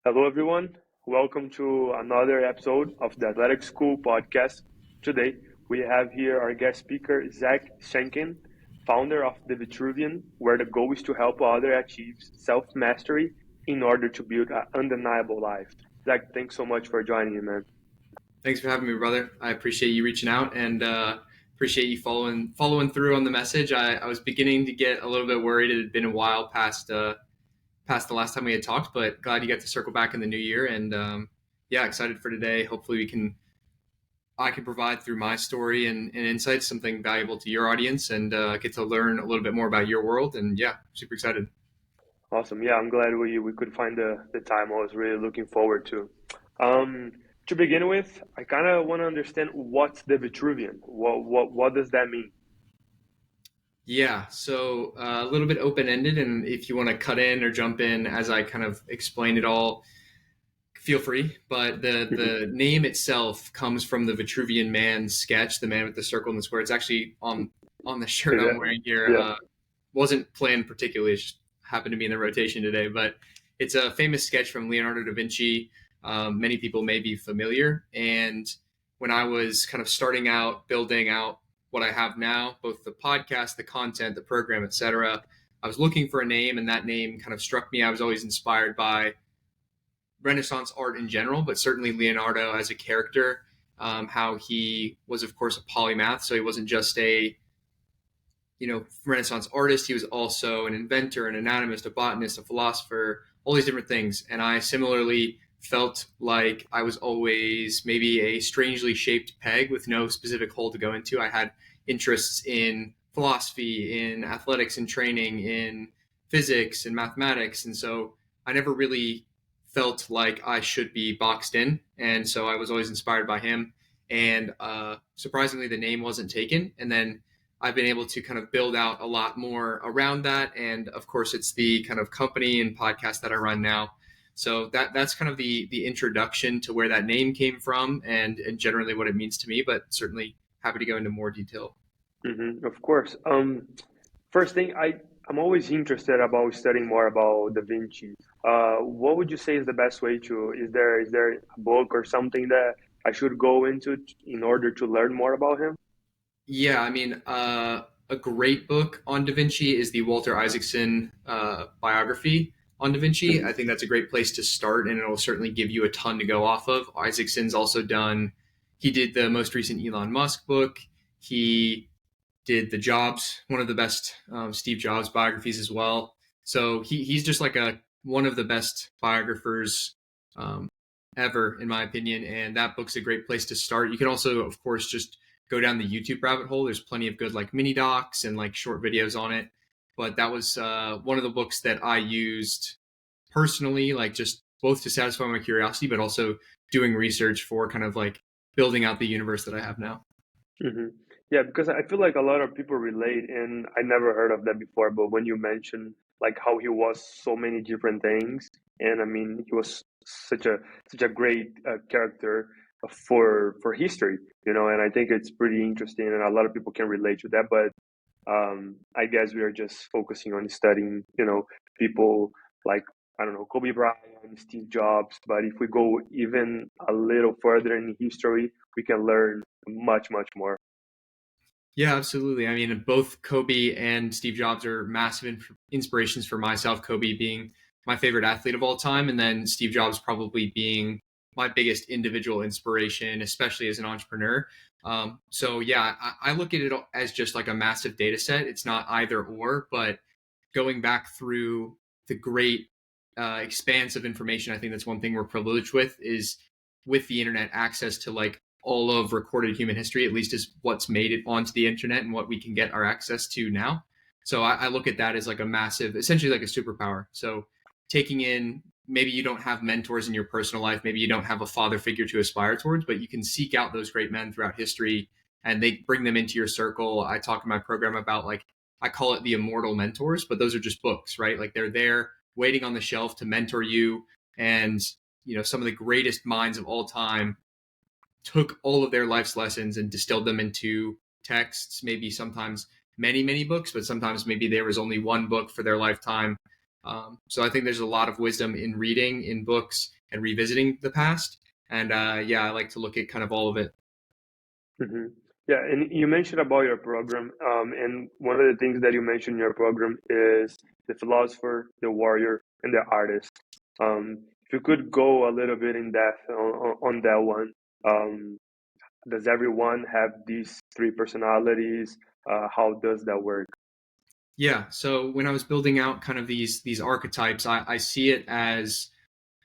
Hello, everyone. Welcome to another episode of the Athletic School podcast. Today, we have here our guest speaker, Zach Schenken, founder of the Vitruvian, where the goal is to help others achieve self mastery in order to build an undeniable life. Zach, thanks so much for joining me, man. Thanks for having me, brother. I appreciate you reaching out and appreciate you following through on the message. I was beginning to get a little bit worried. It had been a while past the last time we had talked, but glad you got to circle back in the new year. And yeah, excited for today. Hopefully, I can provide through my story and insights something valuable to your audience and get to learn a little bit more about your world. And yeah, super excited. Awesome. Yeah, I'm glad we could find the time. I was really looking forward to. Um, to begin with, I kind of want to understand what's the Vitruvian. What does that mean? Yeah, so a little bit open ended, and if you want to cut in or jump in as I kind of explain it all, feel free. But the name itself comes from the Vitruvian Man sketch, the man with the circle and the square. It's actually on the shirt Is I'm that, wearing here. yeah. Wasn't planned particularly; it just happened to be in the rotation today. But it's a famous sketch from Leonardo da Vinci. Many people may be familiar. And when I was kind of starting out, building out what I have now, both the podcast, the content, the program, etc., I was looking for a name, and that name kind of struck me. I was always inspired by Renaissance art in general, but certainly Leonardo as a character, how he was, of course, a polymath. So he wasn't just a Renaissance artist. He was also an inventor, an anatomist, a botanist, a philosopher, all these different things. And I similarly felt like I was always maybe a strangely shaped peg with no specific hole to go into. I had interests in philosophy, in athletics and training, in physics and mathematics. And so I never really felt like I should be boxed in. And so I was always inspired by him. And surprisingly, the name wasn't taken. And then I've been able to kind of build out a lot more around that. And of course, it's the kind of company and podcast that I run now. So that's kind of the introduction to where that name came from and generally what it means to me, but certainly happy to go into more detail. Of course. First thing, I'm always interested about studying more about Da Vinci. What would you say is the best way to? Is there a book or something that I should go into in order to learn more about him? Yeah, I mean, a great book on Da Vinci is the Walter Isaacson biography on Da Vinci. Hmm. I think that's a great place to start, and it'll certainly give you a ton to go off of. Isaacson's also he did the most recent Elon Musk book. He did the Jobs, one of the best Steve Jobs biographies as well. So he's just like one of the best biographers um, ever, in my opinion. And that book's a great place to start. You can also, of course, just go down the YouTube rabbit hole. There's plenty of good like mini docs and like short videos on it. But that was one of the books that I used personally, like just both to satisfy my curiosity, but also doing research for kind of like building out the universe that I have now. Hmm. Yeah, because I feel like a lot of people relate, and I never heard of that before. But when you mention like how he was so many different things, and I mean he was such a great character for history, and I think it's pretty interesting, and a lot of people can relate to that. But I guess we are just focusing on studying, people like, I don't know, Kobe Bryant, Steve Jobs. But if we go even a little further in history, we can learn much, much more. Yeah, absolutely. I mean, both Kobe and Steve Jobs are massive inspirations for myself. Kobe being my favorite athlete of all time, and then Steve Jobs probably being my biggest individual inspiration, especially as an entrepreneur. So yeah, I look at it as just like a massive data set. It's not either or, but going back through the great expanse of information, I think that's one thing we're privileged with is with the internet access to like all of recorded human history, at least is what's made it onto the internet and what we can get our access to now. So I look at that as like a massive, essentially like a superpower. So taking in, maybe you don't have mentors in your personal life, maybe you don't have a father figure to aspire towards, but you can seek out those great men throughout history and they bring them into your circle. I talk in my program about like, I call it the immortal mentors, but those are just books, right? Like they're there waiting on the shelf to mentor you. And, some of the greatest minds of all time took all of their life's lessons and distilled them into texts, maybe sometimes many, many books, but sometimes maybe there was only one book for their lifetime. So I think there's a lot of wisdom in reading, in books, and revisiting the past. And yeah, I like to look at kind of all of it. Hmm. Yeah, and you mentioned about your program, and one of the things that you mentioned in your program is the philosopher, the warrior, and the artist. If you could go a little bit in depth on that one, um, does everyone have these three personalities? How does that work? Yeah. So when I was building out kind of these archetypes, I see it as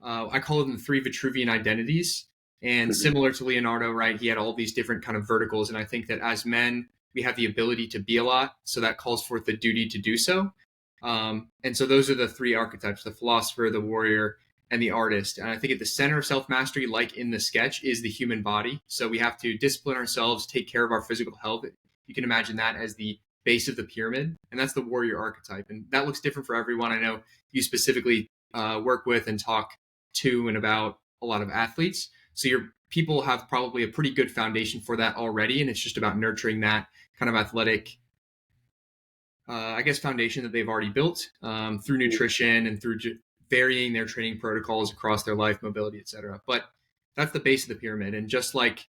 I call them the three Vitruvian identities. And Hmm. similar to Leonardo, right, he had all these different kind of verticals. And I think that as men, we have the ability to be a lot. So that calls forth the duty to do so. And so those are the three archetypes: the philosopher, the warrior, and the artist. And I think at the center of self mastery, like in the sketch, is the human body. So we have to discipline ourselves, take care of our physical health. You can imagine that as the base of the pyramid. And that's the warrior archetype. And that looks different for everyone. I know you specifically work with and talk to and about a lot of athletes. So your people have probably a pretty good foundation for that already. And it's just about nurturing that kind of athletic, I guess, foundation that they've already built through nutrition and through varying their training protocols across their life, mobility, etc. But that's the base of the pyramid. And just like,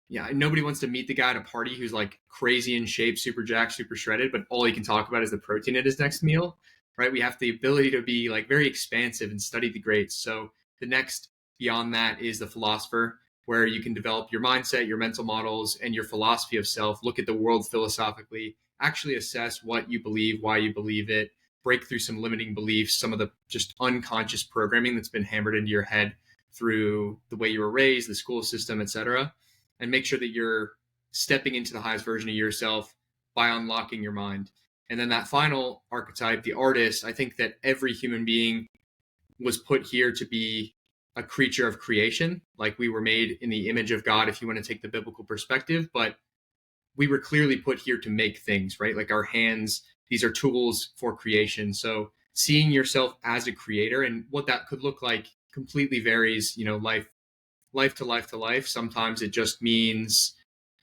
yeah, nobody wants to meet the guy at a party who's like crazy in shape, super jacked, super shredded, but all he can talk about is the protein at his next meal, right? We have the ability to be like very expansive and study the greats. So the next beyond that is the philosopher, where you can develop your mindset, your mental models, and your philosophy of self, look at the world philosophically, actually assess what you believe, why you believe it, break through some limiting beliefs, some of the just unconscious programming that's been hammered into your head through the way you were raised, the school system, etc., and make sure that you're stepping into the highest version of yourself by unlocking your mind. And then that final archetype, the artist, I think that every human being was put here to be a creature of creation. Like we were made in the image of God, if you want to take the biblical perspective, but we were clearly put here to make things, right? Like our hands, these are tools for creation. So seeing yourself as a creator and what that could look like completely varies, life to life to life. Sometimes it just means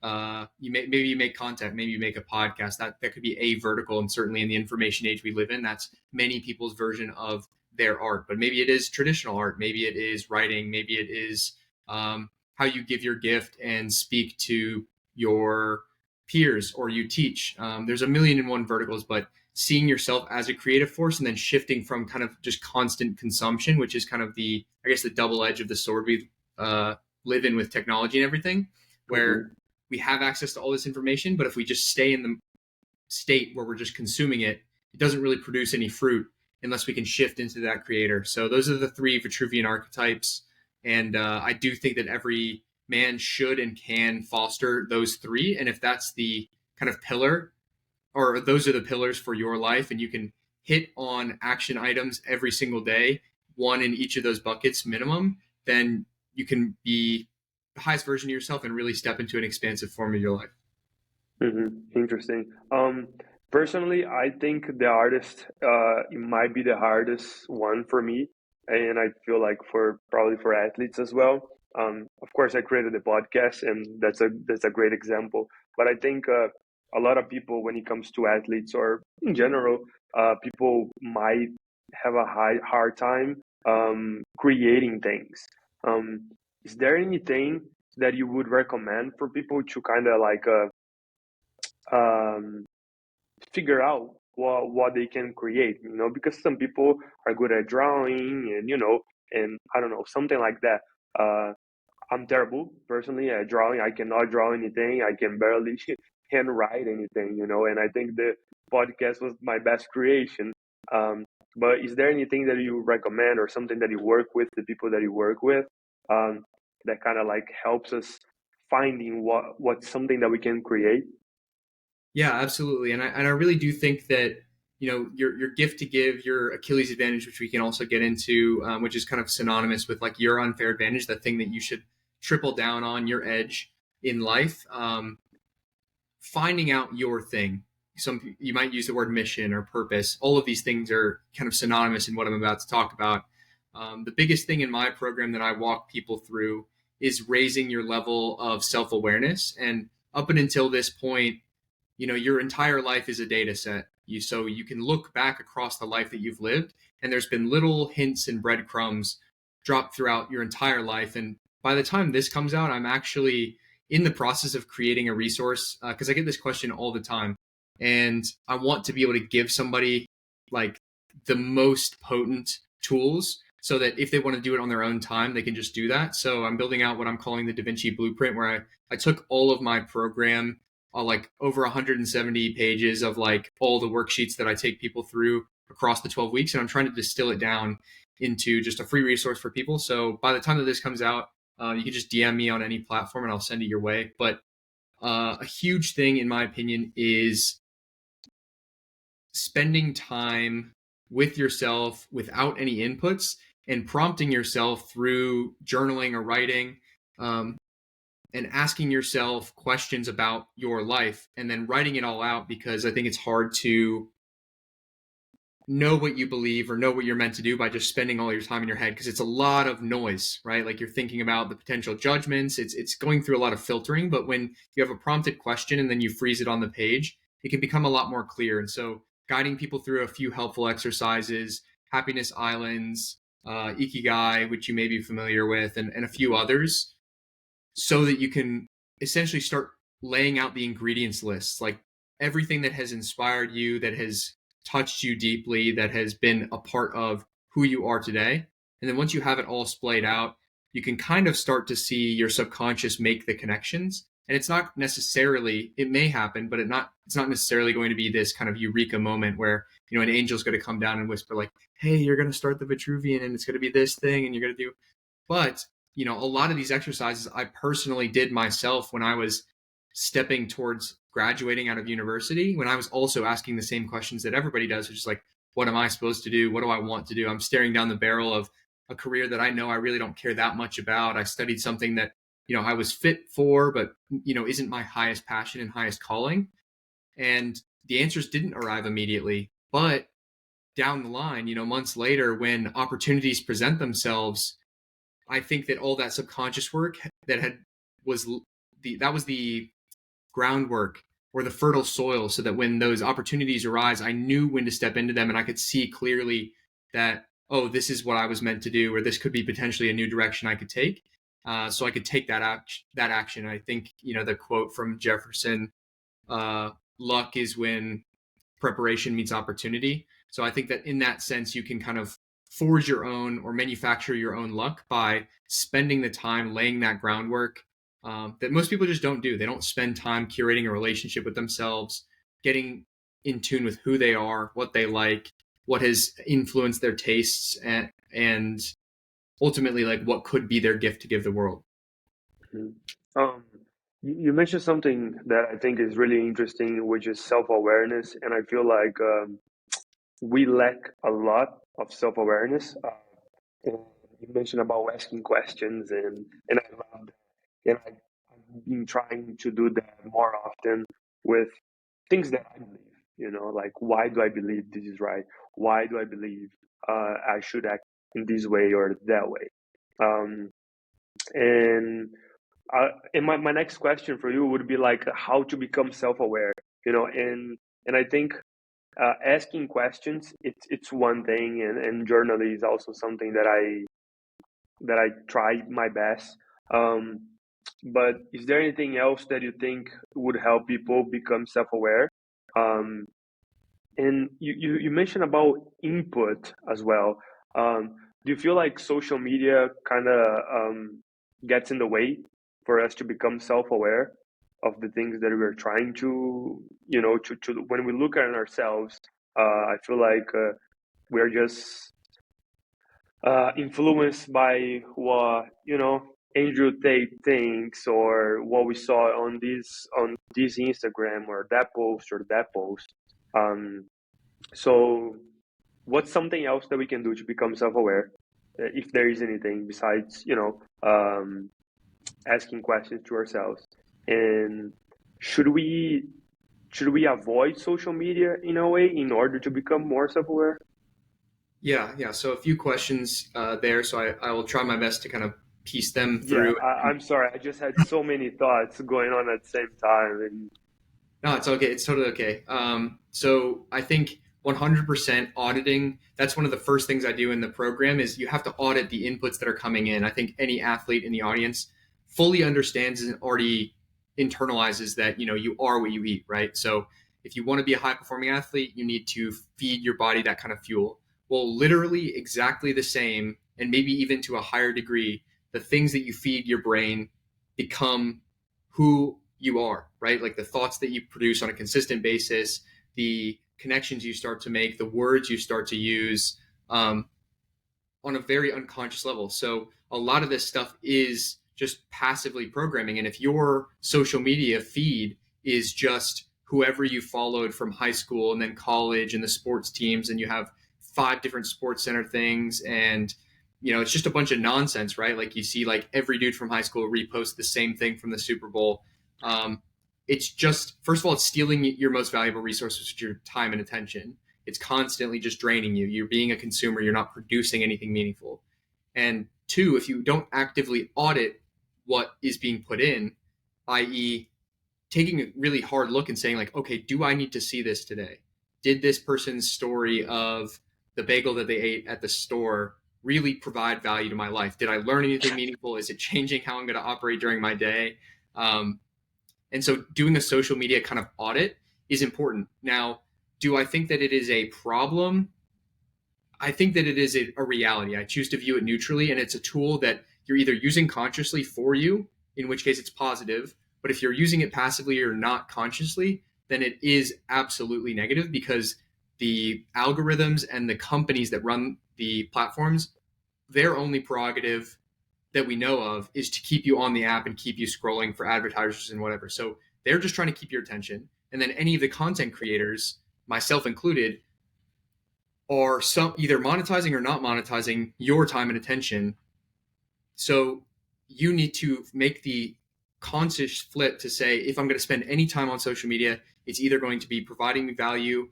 maybe you make content, maybe you make a podcast. That could be a vertical, and certainly in the information age we live in, that's many people's version of their art. But maybe it is traditional art, maybe it is writing, maybe it is how you give your gift and speak to your peers or you teach. There's a million and one verticals, but seeing yourself as a creative force and then shifting from kind of just constant consumption, which is kind of the, I guess, the double edge of the sword we uh, live in with technology and everything, where Hmm. we have access to all this information, but if we just stay in the state where we're just consuming it, it doesn't really produce any fruit unless we can shift into that creator. So those are the three Vitruvian archetypes. And I do think that every man should and can foster those three. And if that's the kind of pillar, or those are the pillars for your life, and you can hit on action items every single day, one in each of those buckets minimum, then you can be the highest version of yourself and really step into an expansive form of your life. Hmm. Interesting. Personally, I think the artist, it might be the hardest one for me, and I feel like for probably for athletes as well. Of course, I created the podcast, and that's a great example. But I think a lot of people, when it comes to athletes or in general, people might have a hard time creating things. Is there anything that you would recommend for people to kind of like um, figure out what they can create, because some people are good at drawing and and I don't know, something like that. I'm terrible personally at drawing. I cannot draw anything. I can barely handwrite anything, and I think the podcast was my best creation. um, but is there anything that you recommend or something that you work with the people that you work with, um, that kind of like helps us finding what's something that we can create? Yeah, absolutely. And I really do think that, your gift to give, your Achilles advantage, which we can also get into, which is kind of synonymous with like your unfair advantage, the thing that you should triple down on, your edge in life. Finding out your thing. Some you might use the word mission or purpose. All of these things are kind of synonymous in what I'm about to talk about. The biggest thing in my program that I walk people through is raising your level of self awareness. And up and until this point, your entire life is a data set. So you can look back across the life that you've lived, and there's been little hints and breadcrumbs dropped throughout your entire life. And by the time this comes out, I'm actually in the process of creating a resource, because I get this question all the time, and I want to be able to give somebody like the most potent tools so that if they want to do it on their own time, they can just do that. So I'm building out what I'm calling the Da Vinci Blueprint, where I took all of my program, like over 170 pages of like all the worksheets that I take people through across the 12 weeks, and I'm trying to distill it down into just a free resource for people. So by the time that this comes out, you can just DM me on any platform and I'll send it your way. But a huge thing, in my opinion, is spending time with yourself without any inputs and prompting yourself through journaling or writing, and asking yourself questions about your life and then writing it all out, because I think it's hard to know what you believe or know what you're meant to do by just spending all your time in your head, because it's a lot of noise, right? Like you're thinking about the potential judgments, it's going through a lot of filtering. But when you have a prompted question and then you freeze it on the page, it can become a lot more clear. And so guiding people through a few helpful exercises, happiness islands, ikigai, which you may be familiar with, and a few others, so that you can essentially start laying out the ingredients lists, like everything that has inspired you, that has touched you deeply, that has been a part of who you are today. And then once you have it all splayed out, you can kind of start to see your subconscious make the connections. And it's not necessarily, it may happen, but it's not necessarily going to be this kind of eureka moment where, an angel's going to come down and whisper like, hey, you're going to start the Vitruvian and it's going to be this thing and you're going to do. But, a lot of these exercises I personally did myself when I was stepping towards graduating out of university, when I was also asking the same questions that everybody does, which is like, what am I supposed to do? What do I want to do? I'm staring down the barrel of a career that I know I really don't care that much about. I studied something that, I was fit for, but, isn't my highest passion and highest calling. And the answers didn't arrive immediately. But down the line, months later, when opportunities present themselves, I think that all that subconscious work that was the groundwork or the fertile soil, so that when those opportunities arise, I knew when to step into them and I could see clearly that, oh, this is what I was meant to do, or this could be potentially a new direction I could take. So I could take that action. I think, the quote from Jefferson, luck is when preparation meets opportunity. So I think that in that sense, you can kind of forge your own or manufacture your own luck by spending the time laying that groundwork, that most people just don't do. They don't spend time curating a relationship with themselves, getting in tune with who they are, what they like, what has influenced their tastes, and ultimately like what could be their gift to give the world. Mhm. You mentioned something that I think is really interesting, which is self-awareness, and I feel like we lack a lot of self-awareness. And you mentioned about asking questions, and I love that. And I've been trying to do that more often with things that I believe. Like, why do I believe this is right? Why do I believe I should act in this way or that way? Um, and and my next question for you would be like how to become self-aware. And I think asking questions, it's one thing, and journaling is also something that I try my best. Um, but is there anything else that you think would help people become self-aware? Um, and you mentioned about input as well. Do you feel like social media kind of gets in the way for us to become self-aware of the things that we're trying to, to when we look at ourselves? I feel like we're just influenced by what Andrew Tate thinks, or what we saw on this Instagram, or that post or that post. So, what's something else that we can do to become self-aware, if there is anything besides asking questions to ourselves? And should we avoid social media in a way in order to become more self-aware? Yeah. So a few questions there. So I will try my best to kind of piece them Yeah, through. I'm sorry. I just had so many thoughts going on at the same time. No, it's okay. It's totally okay. So I think 100% auditing, that's one of the first things I do in the program is you have to audit the inputs that are coming in. I think any athlete in the audience fully understands and already internalizes that, you are what you eat, right? So if you want to be a high performing athlete, you need to feed your body that kind of fuel. Well, literally exactly the same, and maybe even to a higher degree, the things that you feed your brain become who you are, right? Like the thoughts that you produce on a consistent basis, the connections you start to make, the words you start to use on a very unconscious level. So a lot of this stuff is just passively programming. And if your social media feed is just whoever you followed from high school and then college and the sports teams, and you have 5 different sports center things and it's just a bunch of nonsense, right? Like you see like every dude from high school repost the same thing from the Super Bowl. um, it's just, first of all, it's stealing your most valuable resource, which is your time and attention. It's constantly just draining you. You're being a consumer, you're not producing anything meaningful. And two, if you don't actively audit what is being put in, i.e., taking a really hard look and saying, like, okay, do I need to see this today? Did this person's story of the bagel that they ate at the store really provide value to my life? Did I learn anything meaningful? Is it changing how I'm going to operate during my day? And so doing a social media kind of audit is important. Now, do I think that it is a problem? I think that it is a reality. I choose to view it neutrally, and it's a tool that you're either using consciously for you, in which case it's positive. But if you're using it passively or not consciously, then it is absolutely negative, because the algorithms and the companies that run the platforms, their only prerogative that we know of is to keep you on the app and keep you scrolling for advertisers and whatever. So they're just trying to keep your attention. And then any of the content creators, myself included, are some either monetizing or not monetizing your time and attention. So you need to make the conscious flip to say, if I'm going to spend any time on social media, it's either going to be providing me value,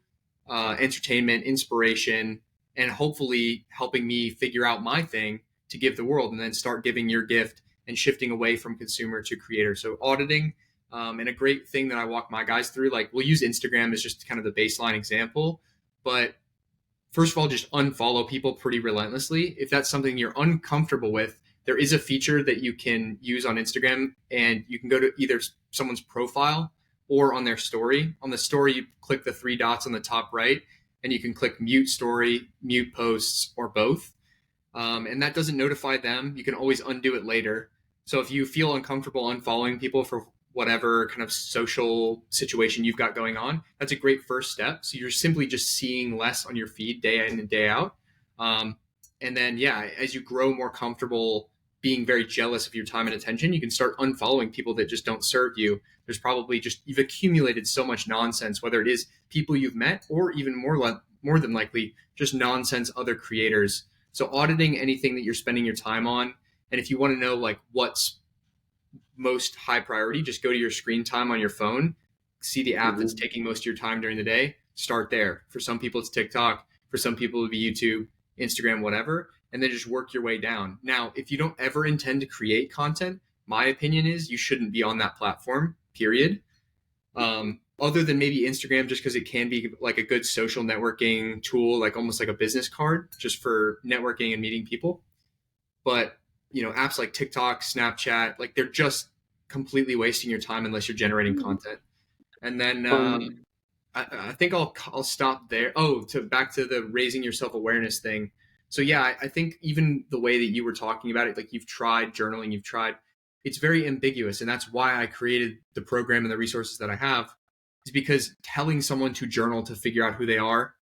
entertainment, inspiration, and hopefully helping me figure out my thing to give the world, and then start giving your gift and shifting away from consumer to creator. So auditing, and a great thing that I walk my guys through, like we'll use Instagram as just kind of the baseline example, but first of all, just unfollow people pretty relentlessly. If that's something you're uncomfortable with, there is a feature that you can use on Instagram, and you can go to either someone's profile or on their story. On the story, you click the 3 dots on the top right, and you can click mute story, mute posts, or both. And that doesn't notify them. You can always undo it later. So if you feel uncomfortable unfollowing people for whatever kind of social situation you've got going on, that's a great first step. So you're simply just seeing less on your feed day in and day out. And then, yeah, as you grow more comfortable being very jealous of your time and attention, you can start unfollowing people that just don't serve you. There's probably just, you've accumulated so much nonsense, whether it is people you've met or even more than likely just nonsense other creators. So auditing anything that you're spending your time on. And if you want to know like what's most high priority, just go to your screen time on your phone, see the app that's taking most of your time during the day, start there. For some people, it's TikTok. For some people, it'll be YouTube, Instagram, whatever, and then just work your way down. Now, if you don't ever intend to create content, my opinion is you shouldn't be on that platform, period. Other than maybe Instagram, just because it can be like a good social networking tool, like almost like a business card, just for networking and meeting people. But apps like TikTok, Snapchat, like they're just completely wasting your time unless you're generating content. And then I think I'll stop there. Oh, back to the raising your self-awareness thing. So yeah, I think even the way that you were talking about it, like you've tried journaling, it's very ambiguous. And that's why I created the program and the resources that I have, is because telling someone to journal to figure out who they are,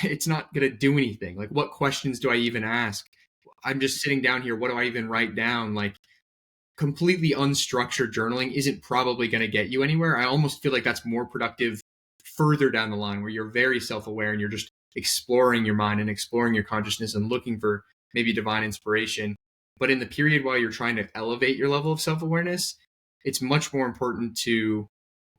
it's not going to do anything. Like, what questions do I even ask? I'm just sitting down here. What do I even write down? Like, completely unstructured journaling isn't probably going to get you anywhere. I almost feel like that's more productive further down the line, where you're very self-aware and you're just exploring your mind and exploring your consciousness and looking for maybe divine inspiration. But in the period while you're trying to elevate your level of self-awareness, it's much more important to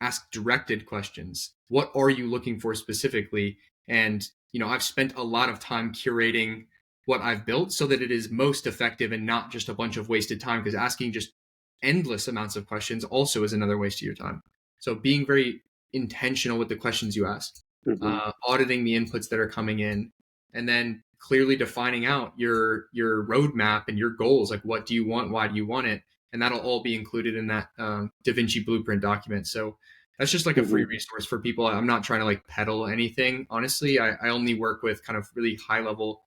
ask directed questions. What are you looking for specifically? And, I've spent a lot of time curating what I've built so that it is most effective and not just a bunch of wasted time, because asking just endless amounts of questions also is another waste of your time. So being very intentional with the questions you ask, Hmm. auditing the inputs that are coming in, and then clearly defining out your roadmap and your goals. Like, what do you want? Why do you want it? And that'll all be included in that Da Vinci Blueprint document. So that's just like a free Hmm. resource for people. I'm not trying to like peddle anything. Honestly, I only work with kind of really high level,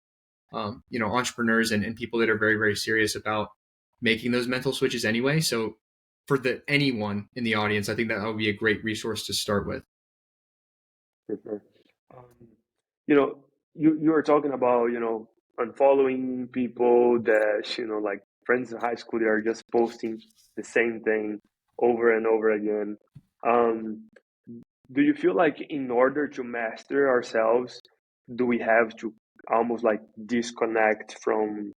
entrepreneurs and people that are very, very serious about making those mental switches anyway. So for anyone in the audience, I think that would be a great resource to start with. For sure. Um, you were talking about, unfollowing people that, like friends in high school that are just posting the same thing over and over again. Um, do you feel like in order to master ourselves, do we have to almost like disconnect from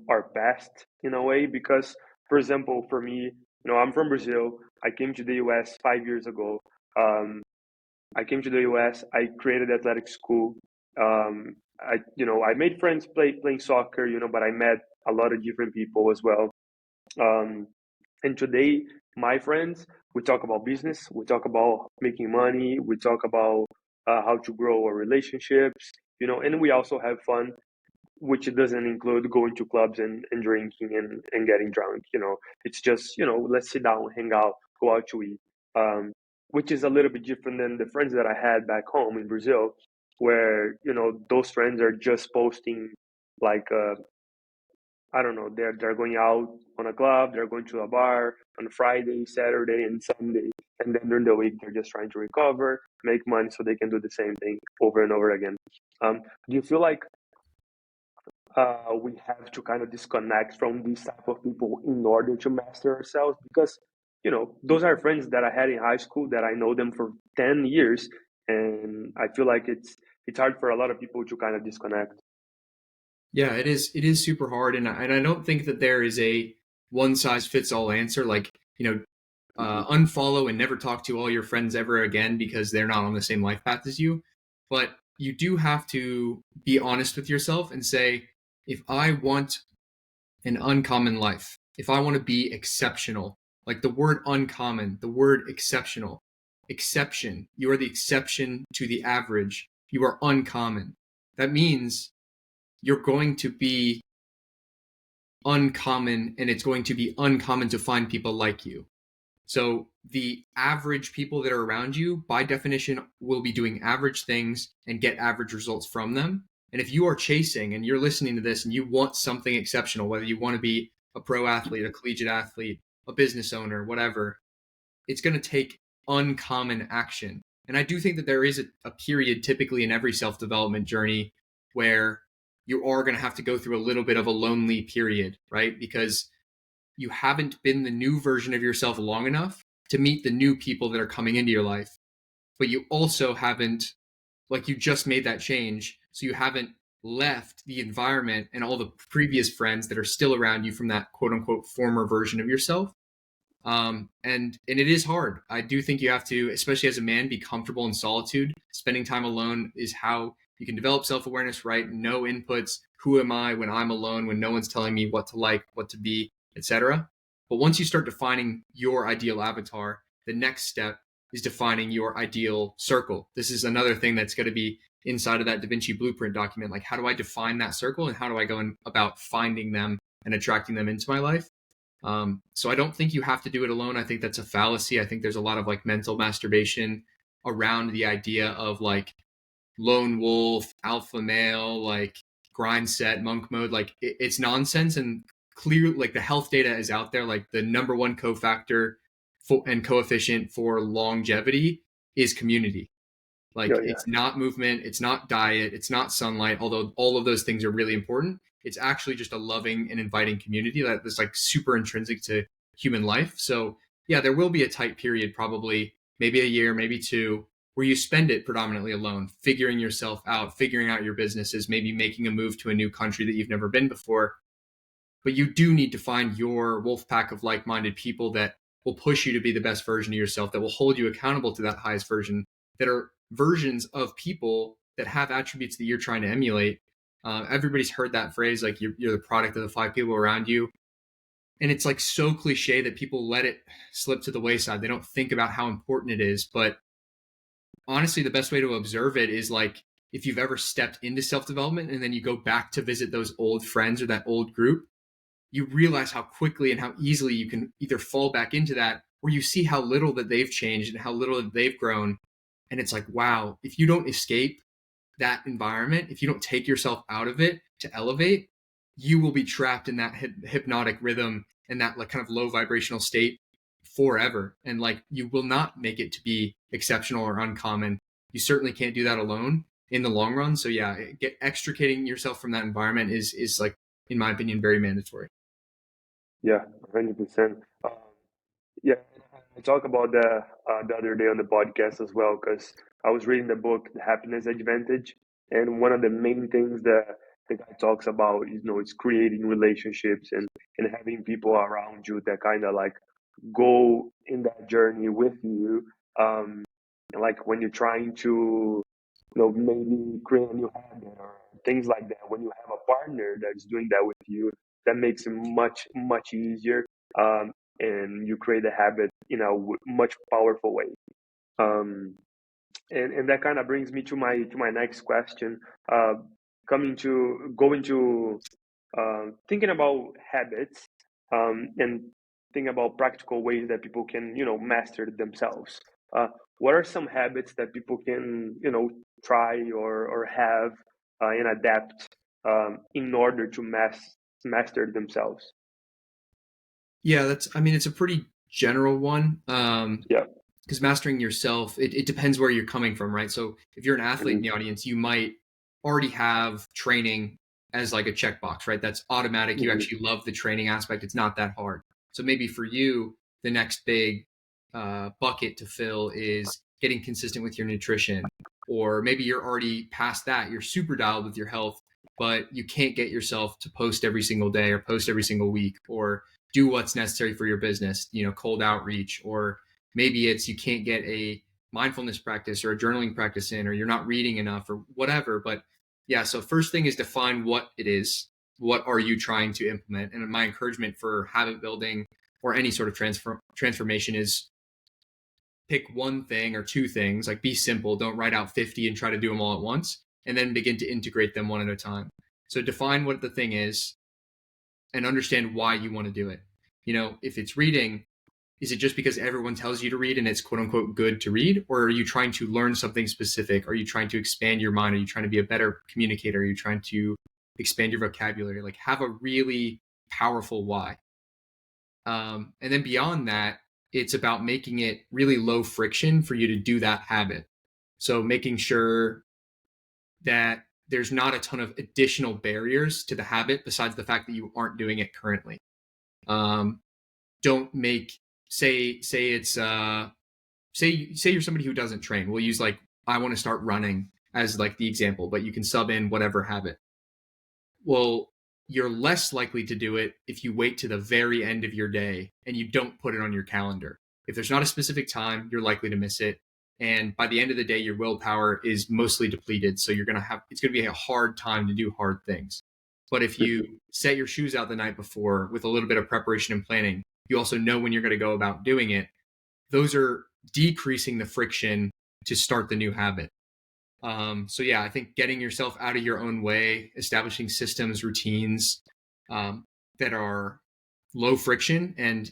our past in a way? Because, for example, for me, I'm from Brazil. I came to the US 5 years ago. Um, I came to the US. I created athletic school. I made friends playing soccer, but I met a lot of different people as well. Um, and today, my friends, we talk about business, we talk about making money, we talk about how to grow our relationships, and we also have fun, which doesn't include going to clubs and drinking and getting drunk. It's just, let's sit down, hang out, go out to eat. Which is a little bit different than the friends that I had back home in Brazil, where, those friends are just posting like, I don't know, they're going out on a club, they're going to a bar on Friday, Saturday, and Sunday. And then during the week, they're just trying to recover, make money so they can do the same thing over and over again. Do you feel like we have to kind of disconnect from these type of people in order to master ourselves? Because those are friends that I had in high school that I know them for 10 years, and I feel like it's hard for a lot of people to kind of disconnect. Yeah, it is. It is super hard, and I don't think that there is a one size fits all answer. Like, Hmm. unfollow and never talk to all your friends ever again because they're not on the same life path as you. But you do have to be honest with yourself and say, if I want an uncommon life, if I want to be exceptional, like the word uncommon, the word exceptional, exception, you are the exception to the average. You are uncommon. That means you're going to be uncommon, and it's going to be uncommon to find people like you. So the average people that are around you, by definition, will be doing average things and get average results from them. And if you are chasing and you're listening to this and you want something exceptional, whether you want to be a pro athlete, a collegiate athlete, a business owner, whatever, it's going to take uncommon action. And I do think that there is a period typically in every self development journey where you are going to have to go through a little bit of a lonely period, right? Because you haven't been the new version of yourself long enough to meet the new people that are coming into your life. But you also haven't, like, you just made that change. So you haven't left the environment and all the previous friends that are still around you from that quote unquote former version of yourself. And it is hard. I do think you have to, especially as a man, be comfortable in solitude. Spending time alone is how you can develop self-awareness, right? No inputs. Who am I when I'm alone, when no one's telling me what to like, what to be, etc. But once you start defining your ideal avatar, the next step is defining your ideal circle. This is another thing that's going to be inside of that Da Vinci Blueprint document. Like, how do I define that circle, and how do I go about finding them and attracting them into my life? So I don't think you have to do it alone. I think that's a fallacy. I think there's a lot of like mental masturbation around the idea of like lone wolf, alpha male, like grind set, monk mode. Like it's nonsense, and clear, like the health data is out there. Like the number one cofactor and coefficient for longevity is community. Yeah, Like yeah. it's not movement, it's not diet, it's not sunlight, although all of those things are really important. It's actually just a loving and inviting community that's like super intrinsic to human life. So yeah, there will be a tight period, probably maybe a year, maybe two, where you spend it predominantly alone, figuring yourself out, figuring out your businesses, maybe making a move to a new country that you've never been before. But you do need to find your wolf pack of like-minded people that will push you to be the best version of yourself, that will hold you accountable to that highest version, that are versions of people that have attributes that you're trying to emulate. Everybody's heard that phrase, like you're the product of the five people around you. And it's like so cliche that people let it slip to the wayside. They don't think about how important it is. But honestly, the best way to observe it is like if you've ever stepped into self-development and then you go back to visit those old friends or that old group, you realize how quickly and how easily you can either fall back into that, or you see how little that they've changed and how little that they've grown. And it's like, wow, if you don't escape that environment, if you don't take yourself out of it to elevate, you will be trapped in that hypnotic rhythm and that like kind of low vibrational state forever. And like you will not make it to be exceptional or uncommon. You certainly can't do that alone in the long run. So yeah, extricating yourself from that environment is like, in my opinion, very mandatory. Yeah, 100%. Yeah, I talked about the other day on the podcast as well because I was reading the book The Happiness Advantage, and one of the main things that the guy talks about, is creating relationships and having people around you that kind of like go in that journey with you. And like when you're trying to, maybe create a new habit or things like that. When you have a partner that's doing that with you, that makes it much much easier. And you create a habit in a much powerful way. Um, and that kind of brings me to my next question. Uh, coming to going to thinking about habits, and thinking about practical ways that people can master themselves. Uh, what are some habits that people can try or have and adapt in order to master themselves? Yeah, it's a pretty general one. Yeah. Because mastering yourself, it depends where you're coming from, right? So if you're an athlete in Mhm. the audience, you might already have training as like a checkbox, right? That's automatic. You Mhm. actually love the training aspect. It's not that hard. So maybe for you, the next big bucket to fill is getting consistent with your nutrition. Or maybe you're already past that. You're super dialed with your health, but you can't get yourself to post every single day or post every single week or do what's necessary for your business, cold outreach, or maybe it's you can't get a mindfulness practice or a journaling practice in, or you're not reading enough or whatever. But yeah, so first thing is define what it is. What are you trying to implement? And my encouragement for habit building or any sort of transformation is pick one thing or two things, like be simple. Don't write out 50 and try to do them all at once, and then begin to integrate them one at a time. So define what the thing is and understand why you want to do it. If it's reading, is it just because everyone tells you to read and it's quote unquote good to read? Or are you trying to learn something specific? Are you trying to expand your mind? Are you trying to be a better communicator? Are you trying to expand your vocabulary? Like have a really powerful why. And then beyond that, it's about making it really low friction for you to do that habit. So making sure that there's not a ton of additional barriers to the habit besides the fact that you aren't doing it currently. Um, don't make say it's say you're somebody who doesn't train. We'll use like I want to start running as like the example, but you can sub in whatever habit. Well, you're less likely to do it if you wait to the very end of your day and you don't put it on your calendar. If there's not a specific time, you're likely to miss it. And by the end of the day, your willpower is mostly depleted. So it's going to be a hard time to do hard things. But if you set your shoes out the night before with a little bit of preparation and planning, you also know when you're going to go about doing it. Those are decreasing the friction to start the new habit. So yeah, I think getting yourself out of your own way, establishing systems, routines that are low friction and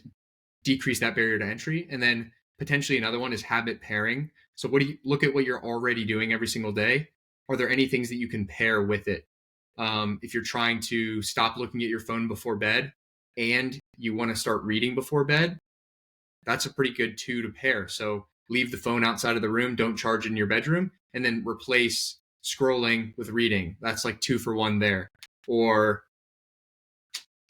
decrease that barrier to entry. And then potentially another one is habit pairing. So what do you look at what you're already doing every single day? Are there any things that you can pair with it? If you're trying to stop looking at your phone before bed and you want to start reading before bed, that's a pretty good two to pair. So leave the phone outside of the room, don't charge it in your bedroom, and then replace scrolling with reading. That's like 2 for 1 there. Or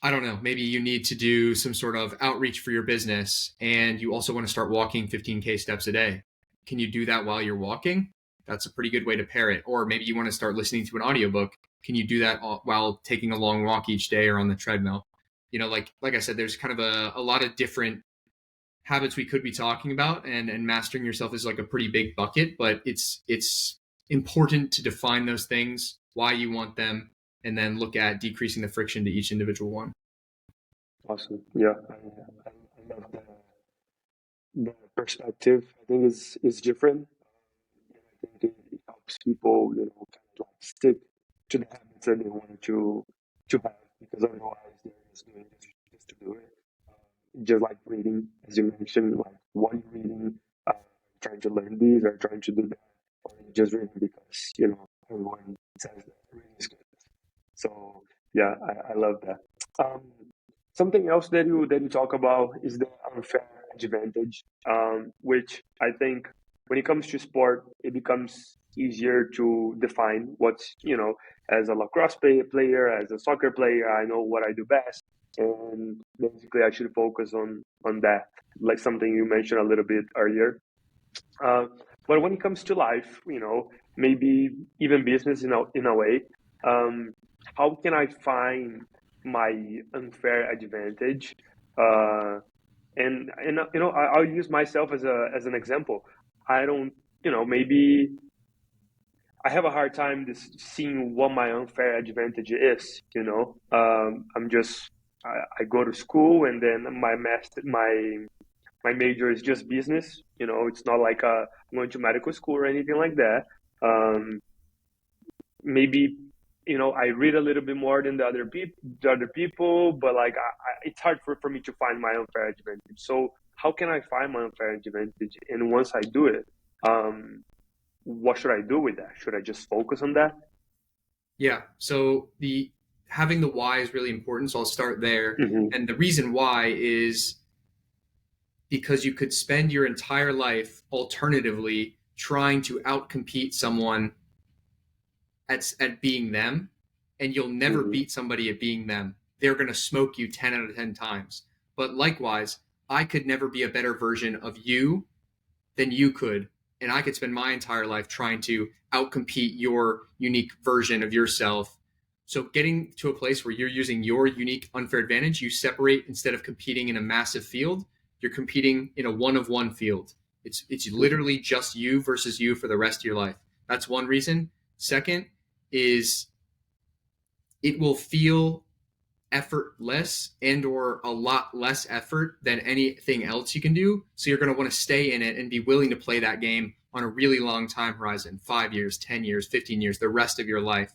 I don't know, maybe you need to do some sort of outreach for your business and you also want to start walking 15K steps a day. Can you do that while you're walking? That's a pretty good way to pair it. Or maybe you want to start listening to an audiobook. Can you do that while taking a long walk each day or on the treadmill? Like I said, there's kind of a lot of different habits we could be talking about, and mastering yourself is like a pretty big bucket, but it's important to define those things, why you want them, and then look at decreasing the friction to each individual one. Awesome. Yeah, I love the perspective. I think is different. And I think it helps people, kind of like stick to the habits that they want to have, because otherwise they're just doing it just to do it. Just like reading, as you mentioned, like what you're reading, uh, trying to learn these or trying to do that, or you're just reading because everyone says that reading is good. So yeah, I love that. Um, Something else that you talk about is the unfair advantage, which I think when it comes to sport, it becomes easier to define what's, as a lacrosse player, as a soccer player, I know what I do best, and basically I should focus on that, like something you mentioned a little bit earlier. Uh, but when it comes to life, maybe even business in a way, um, how can I find my unfair advantage? Uh, and I'll use myself as an example. I don't, maybe I have a hard time seeing what my unfair advantage is. I go to school, and then my major is just business. It's not like I'm going to medical school or anything like that. Um, Maybe I read a little bit more than the other people, but like it's hard for me to find my unfair advantage. So how can I find my unfair advantage? And once I do it, um, what should I do with that? Should I just focus on that? Yeah. So the having the why is really important. So I'll start there. Hmm. And the reason why is because you could spend your entire life alternatively trying to outcompete someone at being them, and you'll never Hmm. beat somebody at being them. They're going to smoke you 10 out of 10 times. But likewise, I could never be a better version of you than you could. And I could spend my entire life trying to outcompete your unique version of yourself. So getting to a place where you're using your unique unfair advantage, you separate instead of competing in a massive field, you're competing in a one of one field. It's Hmm. literally just you versus you for the rest of your life. That's one reason. Second is it will feel effortless and or a lot less effort than anything else you can do. So you're going to want to stay in it and be willing to play that game on a really long time horizon, 5 years, 10 years, 15 years, the rest of your life.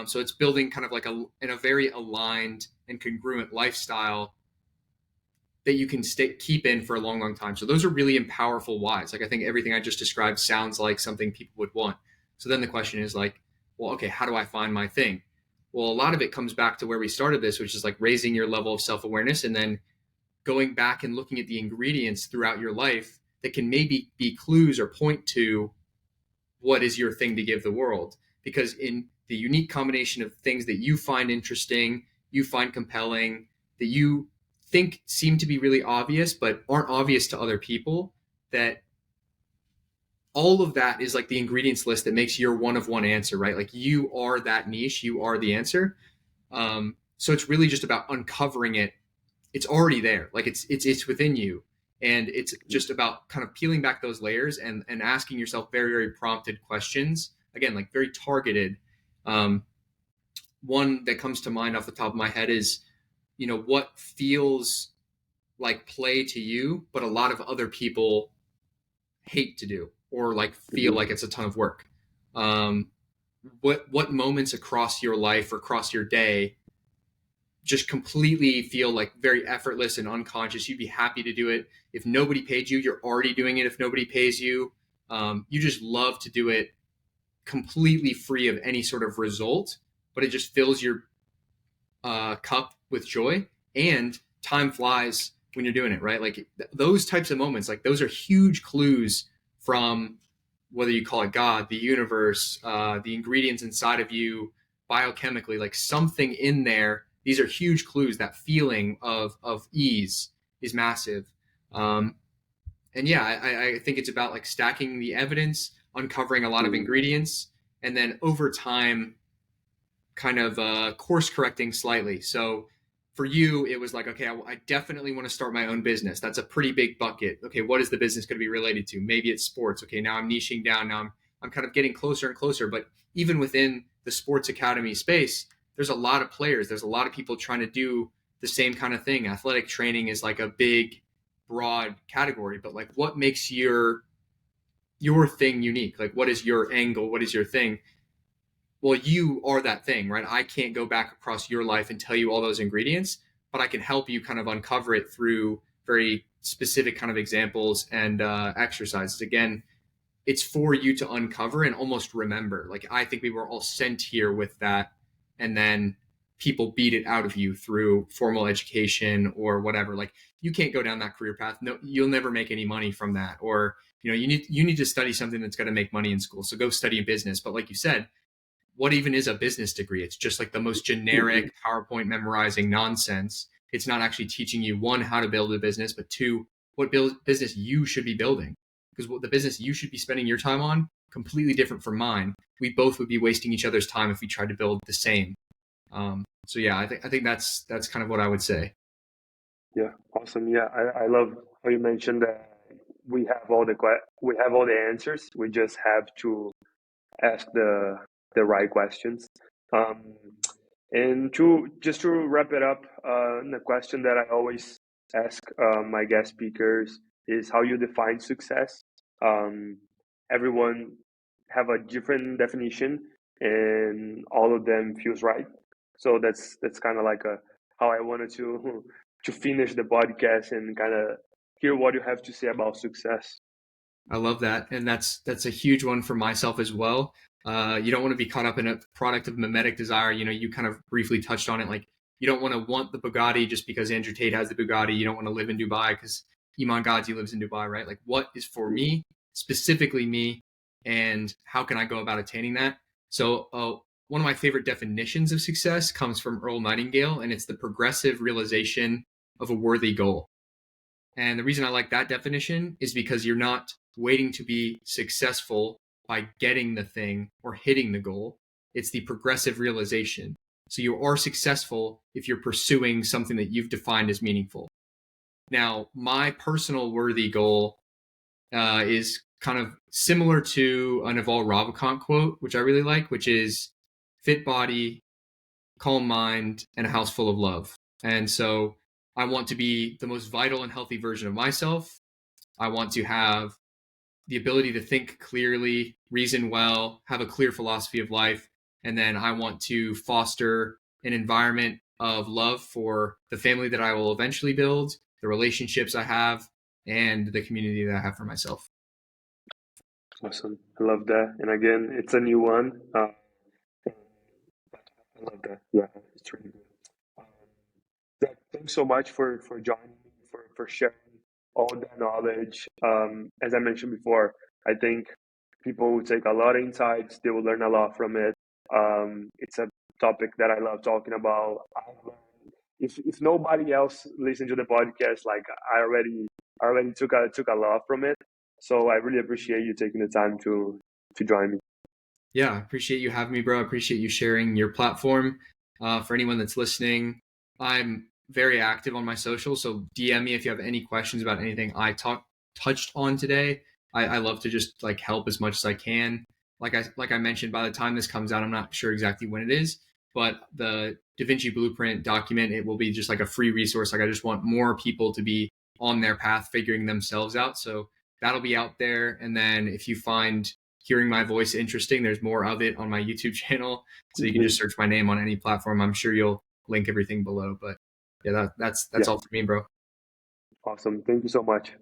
So it's building kind of like in a very aligned and congruent lifestyle that you can keep in for a long, long time. So those are really powerful whys. Like I think everything I just described sounds like something people would want. So then the question is like, well, okay, how do I find my thing? Well, a lot of it comes back to where we started this, which is like raising your level of self-awareness and then going back and looking at the ingredients throughout your life that can maybe be clues or point to what is your thing to give the world. Because in the unique combination of things that you find interesting, you find compelling, that you think seem to be really obvious but aren't obvious to other people, that all of that is like the ingredients list that makes your one of one answer, right? Like you are that niche, you are the answer. So it's really just about uncovering it. It's already there, like it's within you, and it's just about kind of peeling back those layers and asking yourself very very prompted questions. Again, like very targeted. Um, One that comes to mind off the top of my head is, what feels like play to you, but a lot of other people hate to do or like feel Hmm. like it's a ton of work. Um, what moments across your life or across your day just completely feel like very effortless and unconscious. You'd be happy to do it. If nobody paid you, you're already doing it. If nobody pays you, you just love to do it completely free of any sort of result, but it just fills your cup with joy, and time flies when you're doing it, right? Like those types of moments, like those are huge clues from whether you call it God, the universe, the ingredients inside of you, biochemically, like something in there. These are huge clues. That feeling of ease is massive. Um, and yeah, I think it's about like stacking the evidence, uncovering a lot of Hmm. ingredients, and then over time kind of course correcting slightly. So for you, it was like, okay, I definitely want to start my own business. That's a pretty big bucket. Okay, what is the business going to be related to? Maybe it's sports. Okay, now I'm niching down. Now I'm kind of getting closer and closer. But even within the sports academy space, there's a lot of players. There's a lot of people trying to do the same kind of thing. Athletic training is like a big, broad category, but like what makes your thing unique? Like what is your angle? What is your thing? Well, you are that thing, right? I can't go back across your life and tell you all those ingredients, but I can help you kind of uncover it through very specific kind of examples and exercises. Again, it's for you to uncover and almost remember. Like I think we were all sent here with that, and then people beat it out of you through formal education or whatever. Like you can't go down that career path. No, you'll never make any money from that. Or you need to study something that's going to make money in school. So go study business. But like you said, what even is a business degree? It's just like the most generic PowerPoint memorizing nonsense. It's not actually teaching you, one, how to build a business, but two, what business you should be building. Because what the business you should be spending your time on, completely different from mine. We both would be wasting each other's time if we tried to build the same. So yeah, I think that's kind of what I would say. Yeah, awesome. Yeah, I love how you mentioned that we have all the answers. We just have to ask the right questions. Um, and to just to wrap it up, the question that I always ask my guest speakers is how you define success. Um, Everyone have a different definition, and all of them feels right. So that's kind of like a how I wanted to to finish the podcast and kind of hear what you have to say about success. I love that, and that's a huge one for myself as well. You don't want to be caught up in a product of mimetic desire. You kind of briefly touched on it. Like you don't want the Bugatti just because Andrew Tate has the Bugatti. You don't want to live in Dubai because Iman Gadzhi lives in Dubai, right? Like what is for me, specifically me, and how can I go about attaining that? So one of my favorite definitions of success comes from Earl Nightingale, and it's the progressive realization of a worthy goal. And the reason I like that definition is because you're not waiting to be successful by getting the thing or hitting the goal. It's the progressive realization. So you are successful if you're pursuing something that you've defined as meaningful. Now, my personal worthy goal is kind of similar to a Naval Ravikant quote, which I really like, which is fit body, calm mind, and a house full of love. And so I want to be the most vital and healthy version of myself. I want to have the ability to think clearly, reason well, have a clear philosophy of life. And then I want to foster an environment of love for the family that I will eventually build, the relationships I have, and the community that I have for myself. Awesome, I love that. And again, it's a new one. I love that. Yeah, it's really good. Um, Zach, thanks so much for joining me, for sharing all that knowledge. As I mentioned before, I think people will take a lot of insights. They will learn a lot from it. It's a topic that I love talking about. I've learned, if nobody else listened to the podcast, like I already took a lot from it. So I really appreciate you taking the time to join me. Yeah, I appreciate you having me, bro. I appreciate you sharing your platform. For anyone that's listening, I'm very active on my social, so DM me if you have any questions about anything I touched on today. I love to just like help as much as I can. Like I mentioned, by the time this comes out, I'm not sure exactly when it is, but the Da Vinci Blueprint document, it will be just like a free resource. Like I just want more people to be on their path, figuring themselves out. So that'll be out there. And then if you find hearing my voice interesting, there's more of it on my YouTube channel. So you can just search my name on any platform. I'm sure you'll link everything below. But yeah, that's Yeah, all for me, bro. awesome. Thank you so much.